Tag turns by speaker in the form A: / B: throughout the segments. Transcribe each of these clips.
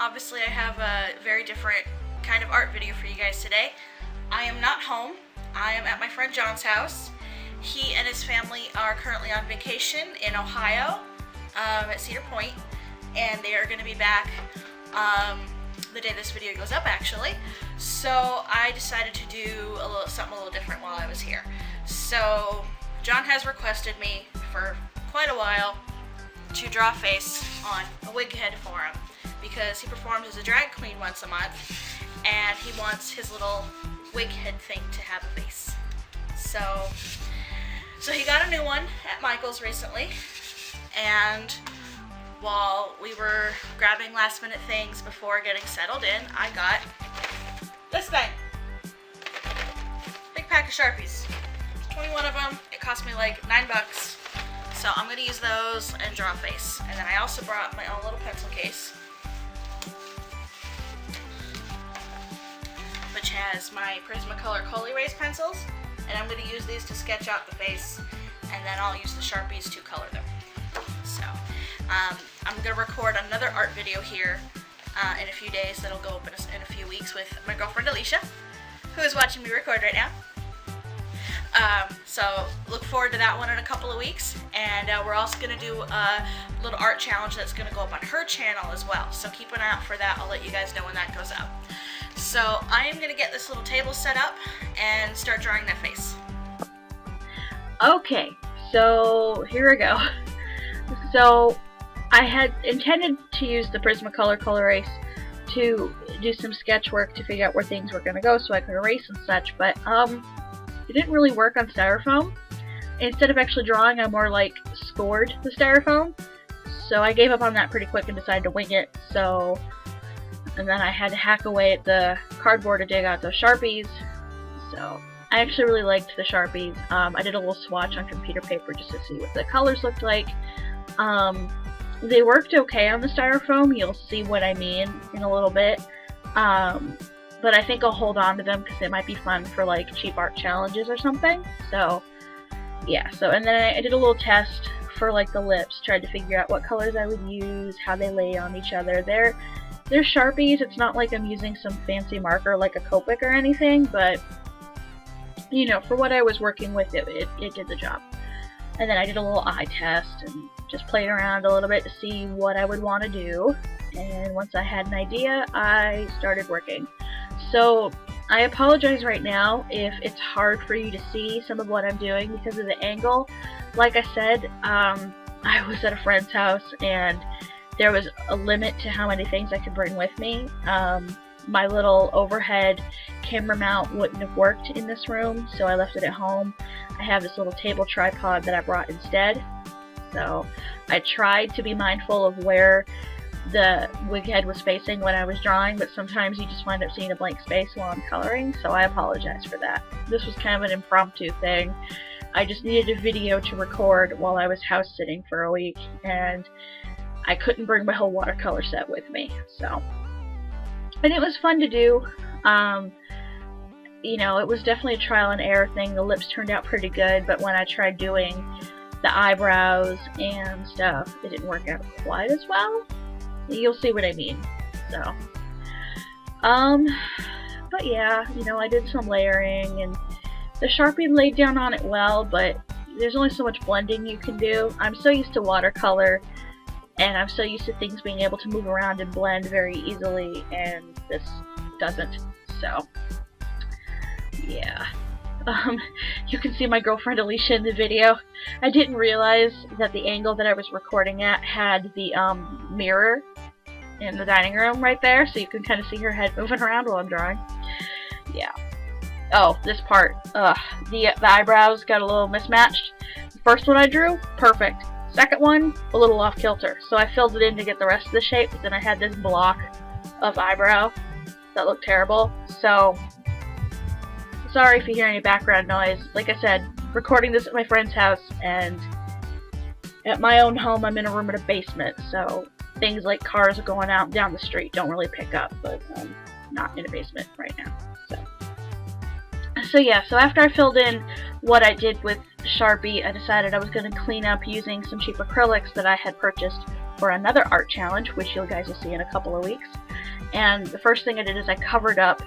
A: Obviously I have a very different kind of art video for you guys today. I am not home. I am at my friend John's house. He and his family are currently on vacation in Ohio at Cedar Point, and they are going to be back the day this video goes up actually. So I decided to do something a little different while I was here. So John has requested me for quite a while to draw a face on a wig head for him because he performs as a drag queen once a month and he wants his little wig head thing to have a face. So he got a new one at Michael's recently, and while we were grabbing last minute things before getting settled in, I got this thing. Big pack of Sharpies. 21 of them. It cost me like $9. So I'm going to use those and draw a face. And then I also brought my own little pencil case, which has my Prismacolor Color-Erase pencils. And I'm going to use these to sketch out the face, and then I'll use the Sharpies to color them. So I'm going to record another art video here in a few days that'll go up in a few weeks with my girlfriend Alicia, who is watching me record right now. So look forward to that one in a couple of weeks, and we're also going to do a little art challenge that's going to go up on her channel as well, so keep an eye out for that. I'll let you guys know when that goes up. So I am going to get this little table set up and start drawing that face. Okay, so here we go. So I had intended to use the Prismacolor Color-Erase to do some sketch work to figure out where things were going to go so I could erase and such, but it didn't really work on styrofoam. Instead of actually drawing, I more like scored the styrofoam. So I gave up on that pretty quick and decided to wing it. And then I had to hack away at the cardboard to dig out those Sharpies. So I actually really liked the Sharpies. I did a little swatch on computer paper just to see what the colors looked like. They worked okay on the styrofoam. You'll see what I mean in a little bit. But I think I'll hold on to them because it might be fun for like cheap art challenges or something. So yeah, and then I did a little test for like the lips, tried to figure out what colors I would use, how they lay on each other. They're Sharpies. It's not like I'm using some fancy marker like a Coolpix or anything, but you know, for what I was working with, it did the job. And then I did a little eye test and just played around a little bit to see what I would want to do. And once I had an idea, I started working. So I apologize right now if it's hard for you to see some of what I'm doing because of the angle. Like I said, I was at a friend's house and there was a limit to how many things I could bring with me. My little overhead camera mount wouldn't have worked in this room, so I left it at home. I have this little table tripod that I brought instead. So I tried to be mindful of where the wig head was facing when I was drawing, but sometimes you just wind up seeing a blank space while I'm coloring, so I apologize for that. This was kind of an impromptu thing. I just needed a video to record while I was house sitting for a week, and I couldn't bring my whole watercolor set with me, so. And it was fun to do. You know, it was definitely a trial and error thing. The lips turned out pretty good, but when I tried doing the eyebrows and stuff, it didn't work out quite as well. You'll see what I mean. So, but yeah, you know, I did some layering, and the Sharpie laid down on it well, but there's only so much blending you can do. I'm so used to watercolor, and I'm so used to things being able to move around and blend very easily, and this doesn't. So, yeah. You can see my girlfriend Alicia in the video. I didn't realize that the angle that I was recording at had the mirror in the dining room right there, so you can kind of see her head moving around while I'm drawing. Yeah. Oh, this part. The eyebrows got a little mismatched. The first one I drew, perfect. Second one, a little off kilter. So I filled it in to get the rest of the shape, but then I had this block of eyebrow that looked terrible. So sorry if you hear any background noise. Like I said, recording this at my friend's house, and at my own home I'm in a room in a basement, so things like cars going out and down the street don't really pick up, but I'm not in a basement right now. So yeah, so after I filled in what I did with Sharpie, I decided I was going to clean up using some cheap acrylics that I had purchased for another art challenge, which you guys will see in a couple of weeks. And the first thing I did is I covered up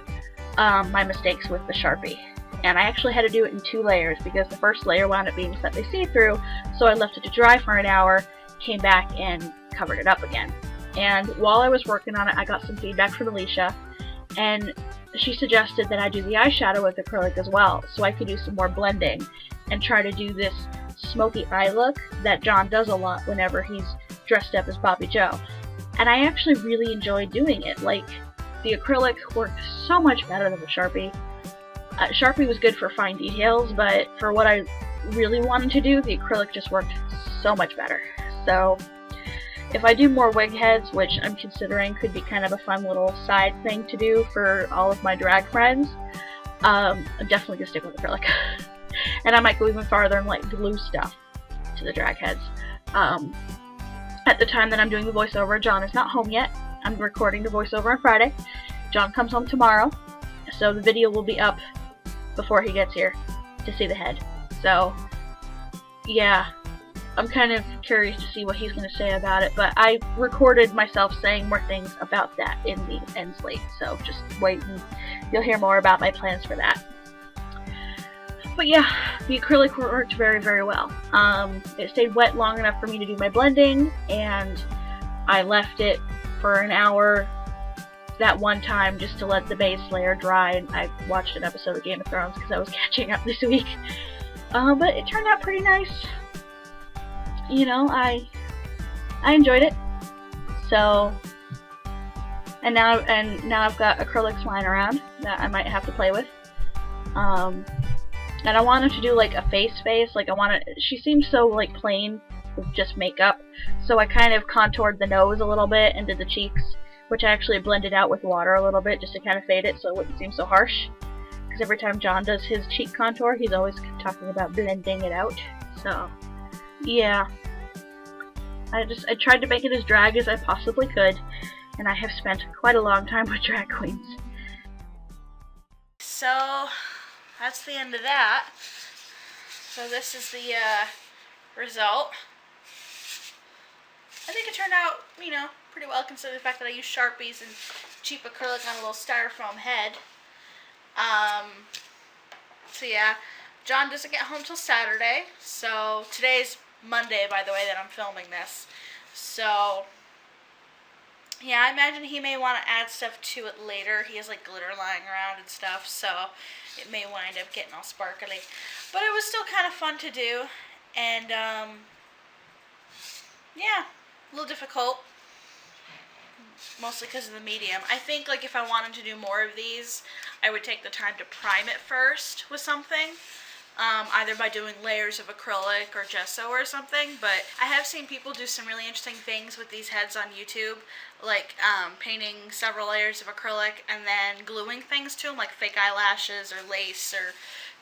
A: my mistakes with the Sharpie. And I actually had to do it in 2 layers because the first layer wound up being slightly see-through, so I left it to dry for an hour, came back and covered it up again. And while I was working on it, I got some feedback from Alicia, and she suggested that I do the eyeshadow with acrylic as well, so I could do some more blending and try to do this smoky eye look that John does a lot whenever he's dressed up as Bobby Joe. And I actually really enjoyed doing it. Like, the acrylic worked so much better than the Sharpie. Sharpie was good for fine details, but for what I really wanted to do, the acrylic just worked so much better. So, if I do more wig heads, which I'm considering could be kind of a fun little side thing to do for all of my drag friends, I'm definitely going to stick with acrylic. And I might go even farther and like glue stuff to the drag heads. At the time that I'm doing the voiceover, John is not home yet. I'm recording the voiceover on Friday. John comes home tomorrow, so the video will be up before he gets here to see the head. So, yeah, I'm kind of curious to see what he's going to say about it, but I recorded myself saying more things about that in the end slate, so just wait and you'll hear more about my plans for that. But yeah, the acrylic worked very, very well. It stayed wet long enough for me to do my blending, and I left it for an hour that one time just to let the base layer dry, and I watched an episode of Game of Thrones because I was catching up this week. But it turned out pretty nice. You know, I enjoyed it. So, and now I've got acrylics lying around that I might have to play with. And I wanted to do like a face, like she seems so like plain with just makeup, so I kind of contoured the nose a little bit and did the cheeks, which I actually blended out with water a little bit just to kind of fade it so it wouldn't seem so harsh. Because every time John does his cheek contour, he's always talking about blending it out. So, yeah. I tried to make it as drag as I possibly could, and I have spent quite a long time with drag queens. So, that's the end of that. So this is the result. I think it turned out, you know, pretty well considering the fact that I used Sharpies and cheap acrylic on a little styrofoam head. So yeah, John doesn't get home till Saturday, so today's Monday, by the way, that I'm filming this. So, yeah, I imagine he may want to add stuff to it later. He has like glitter lying around and stuff, so it may wind up getting all sparkly. But it was still kind of fun to do, and yeah, a little difficult, mostly because of the medium. I think like if I wanted to do more of these, I would take the time to prime it first with something. Either by doing layers of acrylic or gesso or something, but I have seen people do some really interesting things with these heads on YouTube, like painting several layers of acrylic and then gluing things to them, like fake eyelashes or lace, or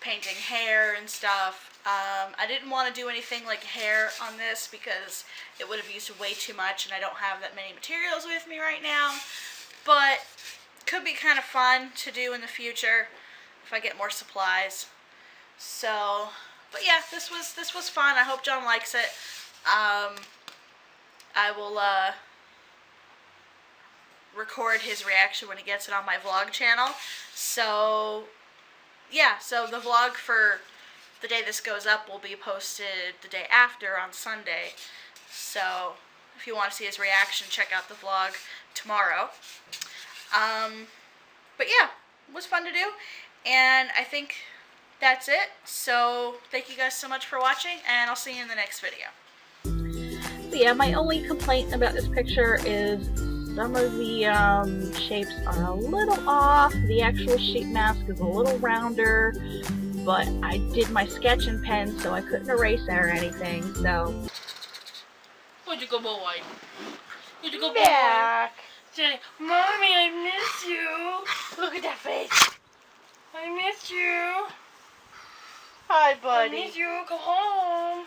A: painting hair and stuff. I didn't want to do anything like hair on this because it would have used way too much and I don't have that many materials with me right now, but could be kind of fun to do in the future if I get more supplies. So, but yeah, this was fun. I hope John likes it. I will record his reaction when he gets it on my vlog channel. So, yeah, so the vlog for the day this goes up will be posted the day after on Sunday. So, if you want to see his reaction, check out the vlog tomorrow. But yeah, it was fun to do, and I think that's it. So thank you guys so much for watching, and I'll see you in the next video. So yeah, my only complaint about this picture is some of the shapes are a little off. The actual sheet mask is a little rounder, but I did my sketch in pen, so I couldn't erase it or anything, so.
B: Where'd you go, boy? Where'd you go, boy?
A: Back.
B: Say, Mommy, I miss you. Look at that face. I miss you.
A: Hi, buddy.
B: I miss you. Go home.